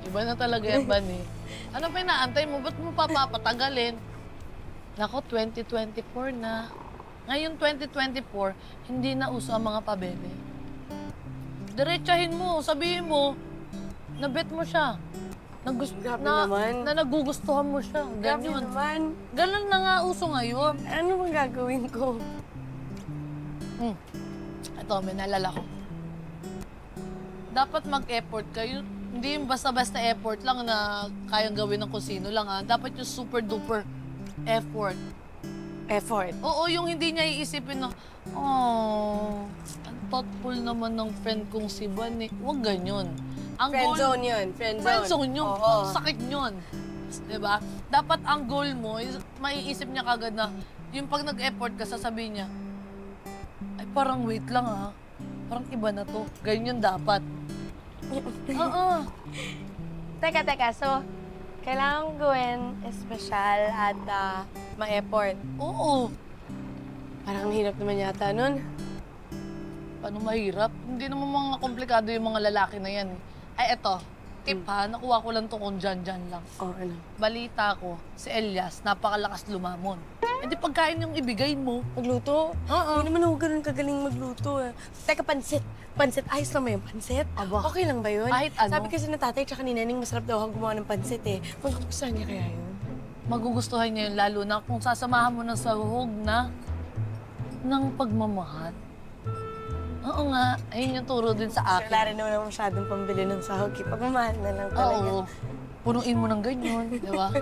Iba na talaga yan, Ban eh. Ano pa inaantay mo? Ba't mo papapatagalin? Nako, 2024 na. Ngayon, 2024, hindi na uso ang mga pabebe. Diretsahin mo, sabihin mo, na-bet mo siya. Grabe naman. Na nagugustuhan mo siya. Grabe Ganyan. naman. Ganun na nga uso ngayon. Ano bang gagawin ko? Ito, may naalala ko. Dapat mag-effort kayo. Hindi yung basta-basta effort lang na kayang gawin ng kung sino lang, ha? Dapat yung super-duper effort. Effort. Oo, yung hindi niya iisipin na, oh, ang thoughtful naman ng friend kong si Van eh. Huwag ganyan. Ang Friend zone yun. Friend zone. Friend zone yun. Oo. Ang sakit yun. Diba? Dapat ang goal mo, is, maiisip niya kagad na, yung pag nag-effort ka, sasabihin niya, ay parang wait lang ha. Parang iba na to. Ganyan dapat. Oo. Teka. So, kailangan gawin espesyal at ma-effort. Oo. Parang hirap naman yata nun. Paano mahirap? Hindi naman mga komplikado yung mga lalaki na yan. Ay, eto. Tip ha, nakuha ko lang to kung dyan lang. Oh, ano? Balita ko, si Elias, napakalakas lumamon. Eh di pagkain yung ibigay mo. Magluto? Oo. Hindi naman ako ganun kagaling magluto. Teka, pansit. Pansit, ayos lang ba yung pansit? Aba. Okay lang ba yun? Kahit ano. Sabi kasi ng tatay tsaka ni Neneng, masarap daw ako gumawa ng pansit eh. Magugustuhan niya kaya yun? Magugustuhan niya yun, lalo na kung sasamahan mo ng sahog na ng pagmamahal. Oo nga, ayun yung turo din sa akin. Wala rin naman ako masyadong pambili ng sahog. Pagmamahal na lang talaga. Oo, punuin mo ng ganyan, di ba?